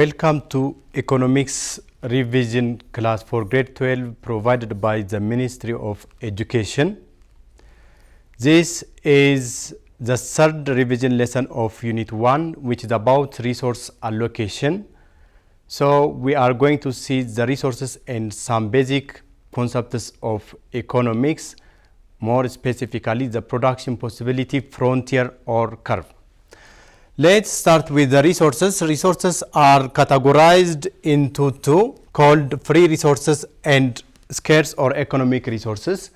Welcome to Economics Revision class for grade 12 provided by the Ministry of Education. This is the third revision lesson of Unit 1, which is about resource allocation. So we are going to see the resources and some basic concepts of economics, more specifically the production possibility, frontier or curve. Let's start with the resources. Resources are categorized into two, called free resources and scarce or economic resources.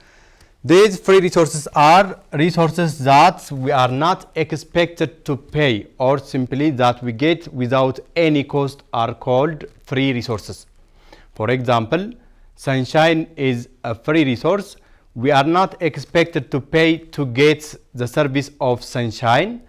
These free resources are resources that we are not expected to pay, or simply that we get without any cost, are called free resources. For example, sunshine is a free resource. We are not expected to pay to get the service of sunshine.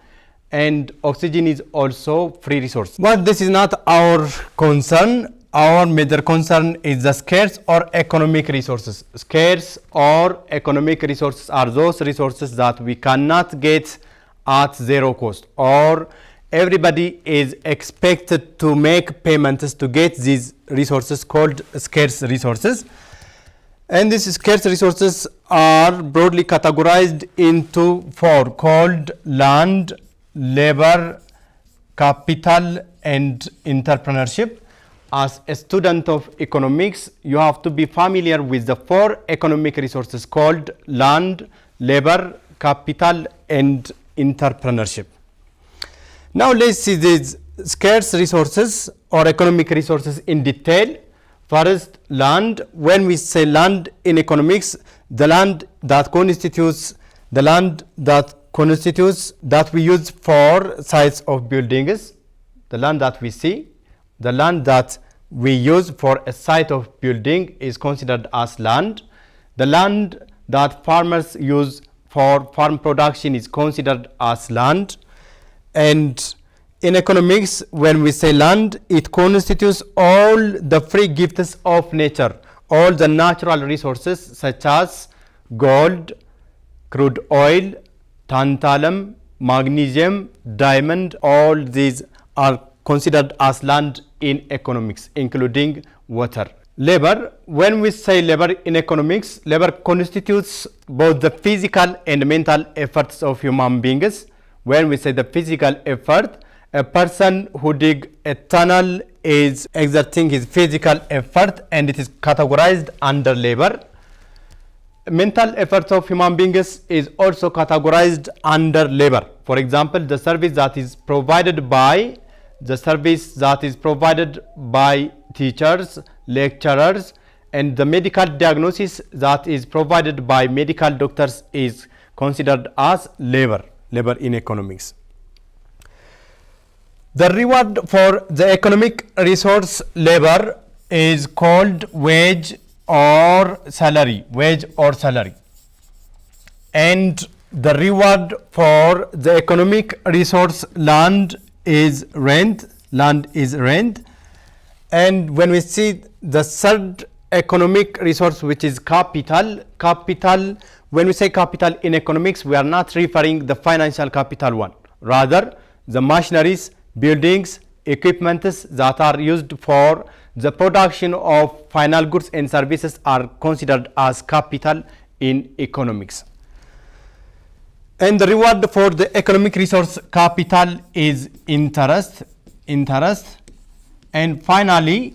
And oxygen is also free resource. But this is not our concern. Our major concern is the scarce or economic resources. Scarce or economic resources are those resources that we cannot get at zero cost, or everybody is expected to make payments to get these resources, called scarce resources. And these scarce resources are broadly categorized into four, called land, labor, capital, and entrepreneurship. As a student of economics, you have to be familiar with the four economic resources called land, labor, capital, and entrepreneurship. Now let's see these scarce resources or economic resources in detail. First, land. When we say land in economics, the land that constitutes that we use for sites of buildings, the land that we see, the land that we use for a site of building is considered as land. The land that farmers use for farm production is considered as land. And in economics, when we say land, it constitutes all the free gifts of nature, all the natural resources such as gold, crude oil, tantalum, magnesium, diamond. All these are considered as land in economics, including water. Labor. When we say labor in economics, labor constitutes both the physical and mental efforts of human beings. When we say the physical effort, a person who dig a tunnel is exerting his physical effort, and it is categorized under labor. Mental efforts of human beings is also categorized under labor. For example, the service that is provided by teachers, lecturers, and the medical diagnosis that is provided by medical doctors is considered as labor in economics. The reward for the economic resource labor is called wage or salary. And the reward for the economic resource land is rent. And when we see the third economic resource, which is capital, when we say capital in economics, we are not referring the financial capital one. Rather, the machineries, buildings, equipments that are used for the production of final goods and services are considered as capital in economics. And the reward for the economic resource capital is interest. And finally,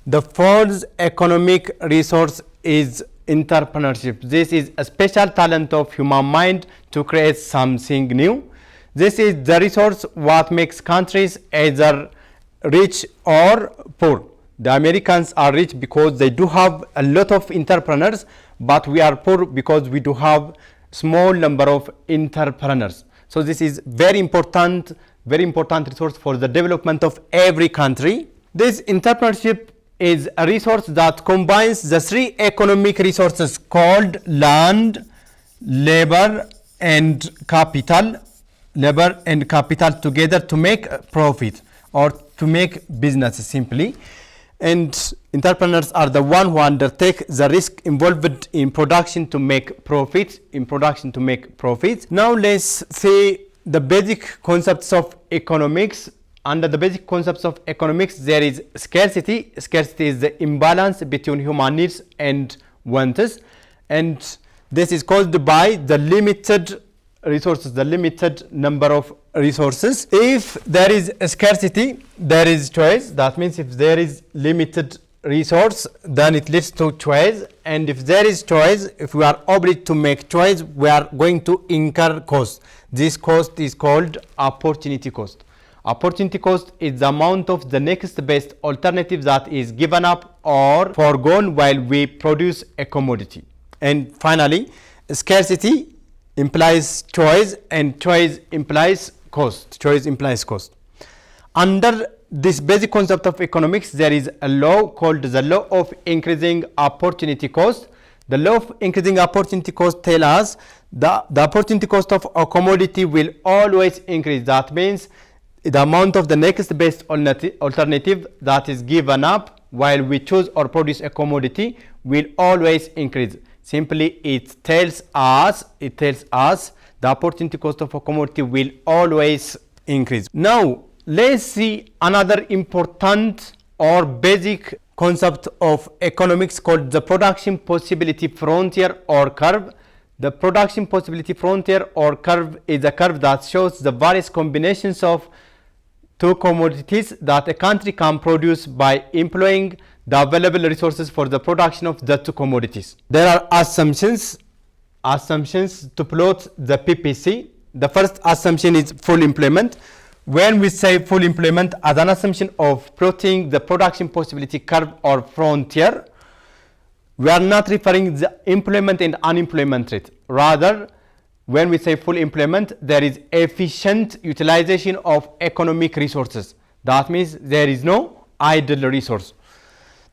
the fourth economic resource is entrepreneurship. This is a special talent of human mind to create something new. This is the resource what makes countries either rich or poor. The Americans are rich because they do have a lot of entrepreneurs, but we are poor because we do have small number of entrepreneurs. So this is very important resource for the development of every country. This entrepreneurship is a resource that combines the three economic resources called land, labor, and capital together to make profit or to make business simply. And entrepreneurs are the one who undertake the risk involved in production to make profits. Now let's see the basic concepts of economics under the basic concepts of economics, there is scarcity. Scarcity is the imbalance between human needs and wants, and this is caused by the limited resources, the limited number of resources. If there is a scarcity, there is choice. That means if there is limited resource, then it leads to choice, and if there is choice, if we are obliged to make choice, we are going to incur cost. This cost is called opportunity cost. Opportunity cost is the amount of the next best alternative that is given up or foregone while we produce a commodity. And finally, scarcity implies choice, and choice implies cost. Choice implies cost. Under this basic concept of economics, there is a law called the law of increasing opportunity cost. The law of increasing opportunity cost tells us the opportunity cost of a commodity will always increase. That means the amount of the next best alternative that is given up while we choose or produce a commodity will always increase. Simply, it tells us the opportunity cost of a commodity will always increase. Now, let's see another important or basic concept of economics called the production possibility frontier or curve. The production possibility frontier or curve is a curve that shows the various combinations of two commodities that a country can produce by employing the available resources for the production of the two commodities. There are assumptions to plot the PPC. The first assumption is full employment. When we say full employment as an assumption of plotting the production possibility curve or frontier, we are not referring the employment and unemployment rate. Rather, when we say full employment, there is efficient utilization of economic resources. That means there is no idle resource.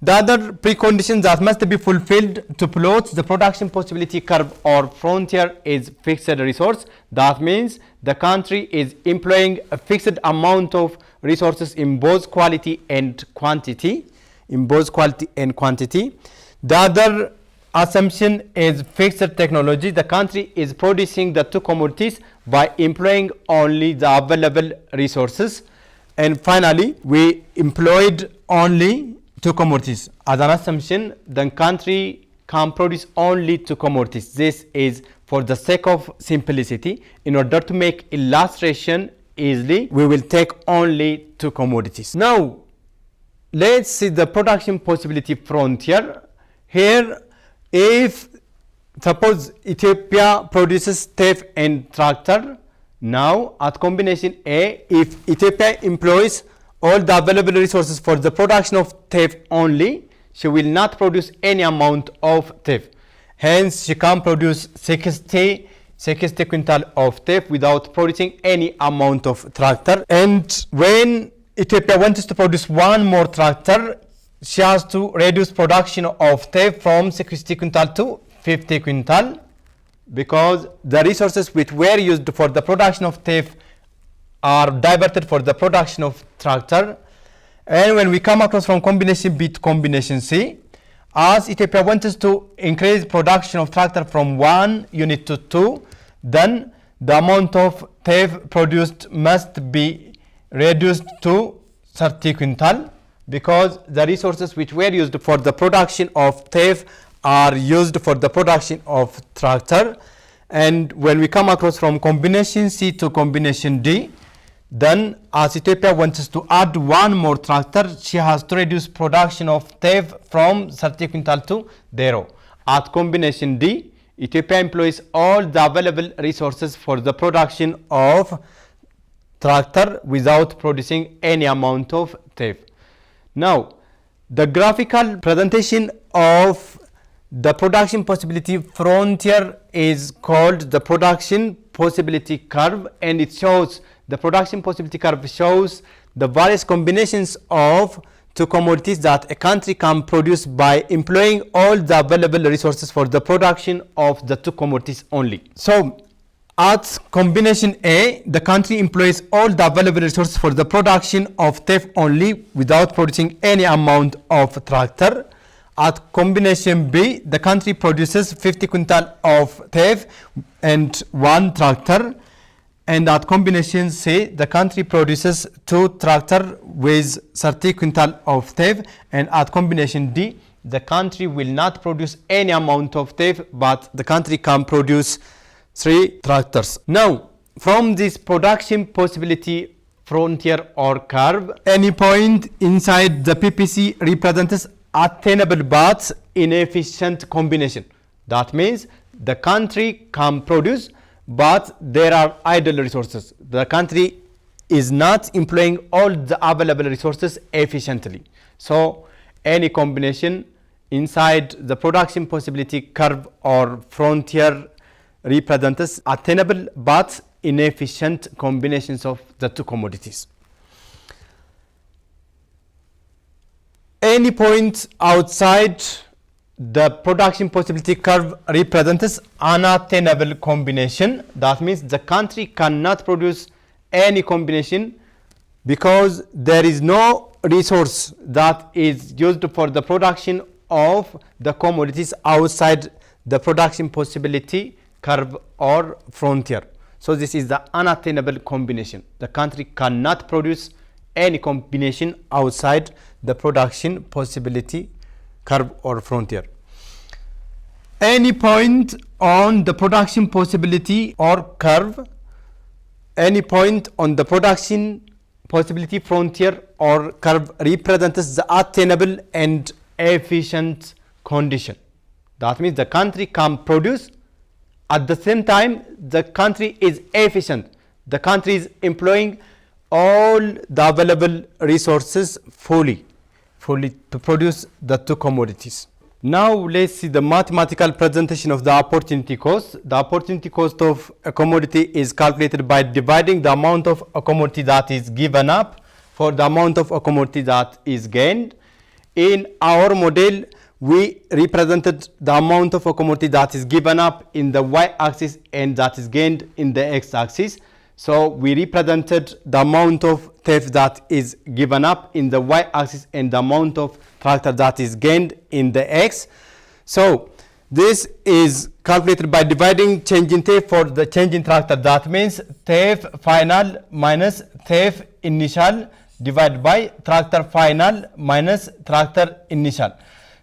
The other precondition that must be fulfilled to plot the production possibility curve or frontier is fixed resource. That means the country is employing a fixed amount of resources in both quality and quantity. The other assumption is fixed technology. The country is producing the two commodities by employing only the available resources. And finally, we employed only two commodities. As an assumption, the country can produce only two commodities. This is for the sake of simplicity. In order to make illustration easily, we will take only two commodities. Now, let's see the production possibility frontier. Here, if suppose Ethiopia produces teff and tractor, now at combination A, if Ethiopia employs all the available resources for the production of teff only, she will not produce any amount of teff. Hence, she can produce 60 quintal of teff without producing any amount of tractor. And when Ethiopia wants to produce one more tractor, she has to reduce production of teff from 60 quintal to 50 quintal, because the resources which were used for the production of teff are diverted for the production of tractor. And when we come across from combination B to combination C, as Ethiopia wants to increase production of tractor from 1 unit to 2, then the amount of teff produced must be reduced to 30 quintal, because the resources which were used for the production of teff are used for the production of tractor. And when we come across from combination C to combination D, then as Ethiopia wants to add one more tractor, she has to reduce production of teff from 30 quintal to 0. At combination D, Ethiopia employs all the available resources for the production of tractor without producing any amount of teff. Now, the graphical presentation of the production possibility frontier is called the production possibility curve, and it shows the production possibility curve shows the various combinations of two commodities that a country can produce by employing all the available resources for the production of the two commodities only. So, at combination A, the country employs all the available resources for the production of teff only without producing any amount of tractor. At combination B, the country produces 50 quintal of teff and one tractor. And at combination C, the country produces 2 tractors with 30 quintal of teff, and at combination D, the country will not produce any amount of teff, but the country can produce 3 tractors. Now, from this production possibility frontier or curve, any point inside the PPC represents attainable but inefficient combination. That means the country can produce, but there are idle resources. The country is not employing all the available resources efficiently. So any combination inside the production possibility curve or frontier represents attainable but inefficient combinations of the 2 commodities. Any point outside the production possibility curve represents unattainable combination. That means the country cannot produce any combination because there is no resource that is used for the production of the commodities outside the production possibility curve or frontier. So this is the unattainable combination. The country cannot produce any combination outside the production possibility curve or frontier. Any point on the production possibility or curve, any point on the production possibility frontier or curve represents the attainable and efficient condition. That means the country can produce, at the same time the country is efficient. The country is employing all the available resources fully to produce the 2 commodities. Now let's see the mathematical presentation of the opportunity cost. The opportunity cost of a commodity is calculated by dividing the amount of a commodity that is given up for the amount of a commodity that is gained. In our model, we represented the amount of a commodity that is given up in the y-axis and that is gained in the x-axis. So we represented the amount of teff that is given up in the y-axis and the amount of tractor that is gained in the x. So this is calculated by dividing change in teff for the change in tractor. That means teff final minus teff initial divided by tractor final minus tractor initial.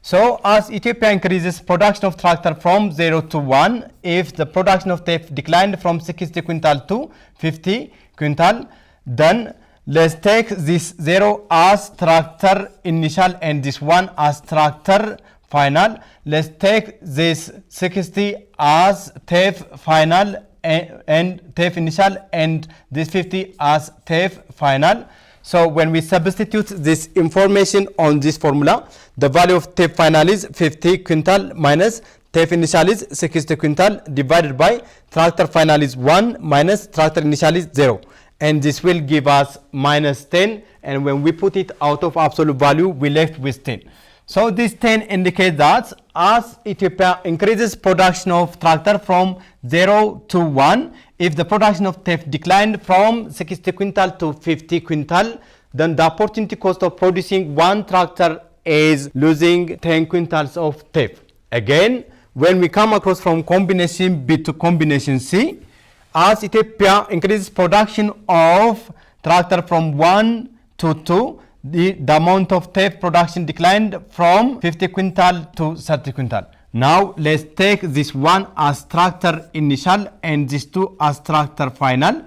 So as Ethiopia increases production of tractor from 0 to 1, if the production of teff declined from 60 quintal to 50 quintal, then let's take this 0 as tractor initial and this 1 as tractor final. Let's take this 60 as teff final and teff initial and this 50 as teff final. So when we substitute this information on this formula, the value of teff final is 50 quintal minus teff initial is 60 quintal divided by tractor final is 1 minus tractor initial is 0. And this will give us minus 10. And when we put it out of absolute value, we left with 10. So this 10 indicates that as Ethiopia increases production of tractor from 0 to 1, if the production of teff declined from 60 quintal to 50 quintal, then the opportunity cost of producing 1 tractor is losing 10 quintals of teff. Again, when we come across from combination B to combination C, as Ethiopia increases production of tractor from 1 to 2, the amount of teff production declined from 50 quintal to 30 quintal. Now let's take this 1 as tractor initial and this 2 as tractor final,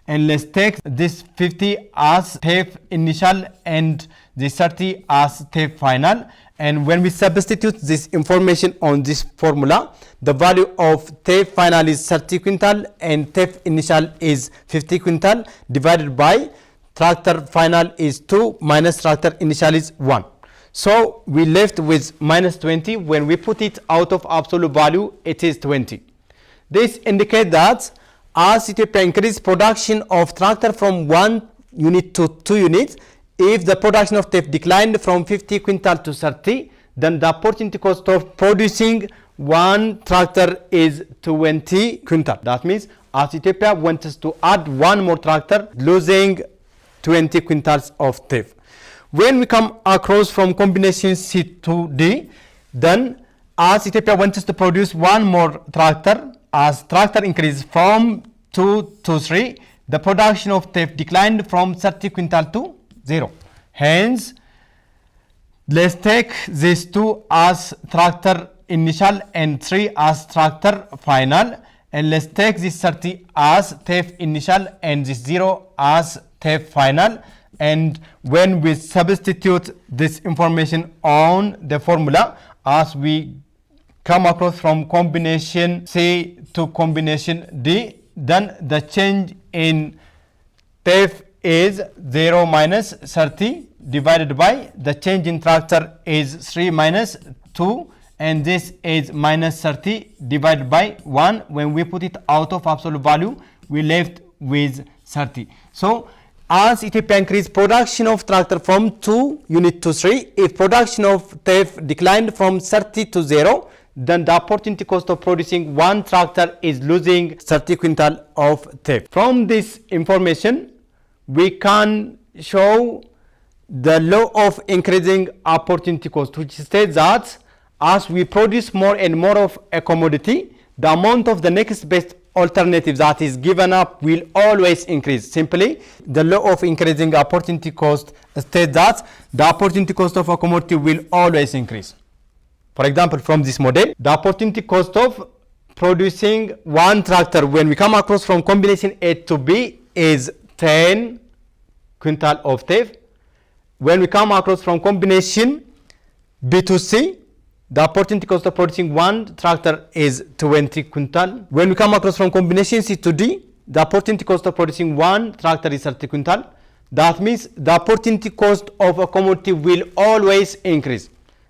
and let's take this 50 as teff initial and this 30 as teff final. And when we substitute this information on this formula, the value of teff final is 30 quintal and teff initial is 50 quintal divided by tractor final is 2 minus tractor initial is 1. So we left with minus 20. When we put it out of absolute value, it is 20. This indicates that as Ethiopia increases production of tractor from 1 unit to 2 units, if the production of teff declined from 50 quintal to 30, then the opportunity cost of producing 1 tractor is 20 quintal. That means as Ethiopia wants to add 1 more tractor, losing 20 quintals of teff. When we come across from combination C to D, then as Ethiopia wants to produce 1 more tractor, as tractor increases from 2 to 3, the production of TEF declined from 30 quintal to 0. Hence, let's take these 2 as tractor initial and 3 as tractor final, and let's take this 30 as TEF initial and this 0 as TEF final. And when we substitute this information on the formula, as we come across from combination C to combination D, then the change in TEF is 0 minus 30 divided by the change in tractor is 3 minus 2, and this is minus 30 divided by 1. When we put it out of absolute value, we left with 30. So as Ethiopia increased production of tractor from 2 unit to 3, if production of TEF declined from 30 to 0, then the opportunity cost of producing 1 tractor is losing 30 quintal of TEF. From this information, we can show the law of increasing opportunity cost, which states that as we produce more and more of a commodity, the amount of the next best alternative that is given up will always increase. Simply, the law of increasing opportunity cost states that the opportunity cost of a commodity will always increase. For example, from this model, the opportunity cost of producing 1 tractor when we come across from combination A to B is 10 quintal of TEF. When we come across from combination B to C, the opportunity cost of producing 1 tractor is 20 quintal. When we come across from combination C to D, the opportunity cost of producing 1 tractor is 30 quintal. That means the opportunity cost of a commodity will always increase.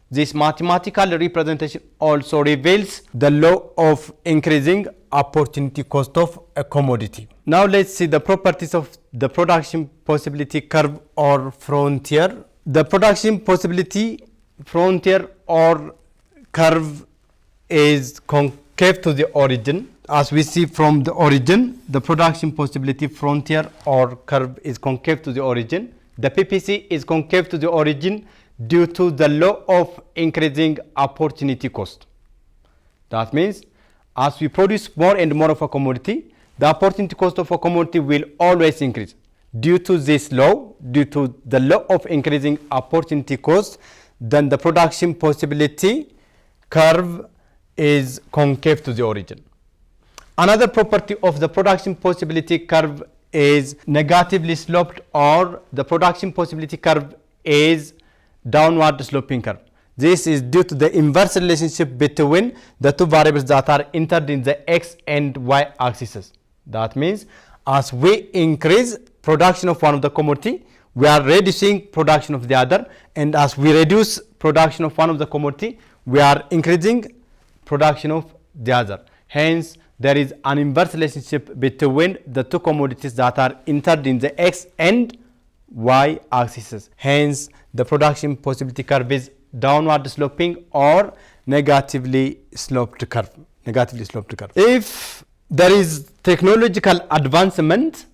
This mathematical representation also reveals the law of increasing opportunity cost of a commodity. Now let's see the properties of the production possibility curve or frontier. The production possibility frontier or curve is concave to the origin. As we see from the origin, the production possibility frontier or curve is concave to the origin. The PPC is concave to the origin due to the law of increasing opportunity cost. That means as we produce more and more of a commodity, the opportunity cost of a commodity will always increase. Due to this law, due to the law of increasing opportunity cost, then the production possibility curve is concave to the origin. Another property of the production possibility curve is negatively sloped, or the production possibility curve is downward sloping curve. This is due to the inverse relationship between the 2 variables that are entered in the x and y axes. That means as we increase production of one of the commodity, we are reducing production of the other, and as we reduce production of one of the commodity, we are increasing production of the other. Hence, there is an inverse relationship between the 2 commodities that are entered in the x and y axes. Hence, the production possibility curve is downward sloping or negatively sloped curve. If there is technological advancement,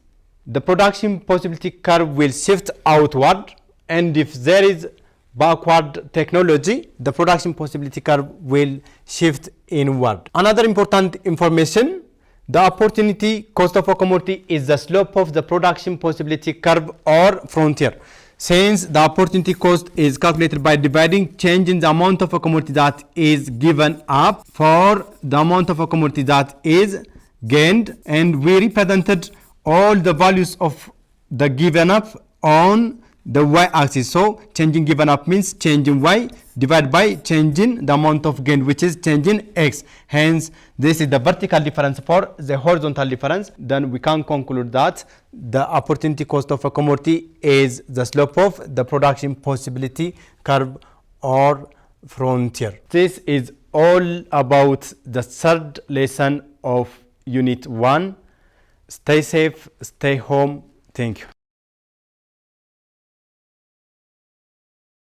the production possibility curve will shift outward, and if there is backward technology, the production possibility curve will shift inward. Another important information, the opportunity cost of a commodity is the slope of the production possibility curve or frontier. Since the opportunity cost is calculated by dividing change in the amount of a commodity that is given up for the amount of a commodity that is gained, and we represented all the values of the given up on the y-axis. So change in given up means change in y divided by change in the amount of gain, which is change in x. Hence, this is the vertical difference for the horizontal difference. Then we can conclude that the opportunity cost of a commodity is the slope of the production possibility curve or frontier. This is all about the third lesson of Unit 1. Stay safe, stay home. Thank you.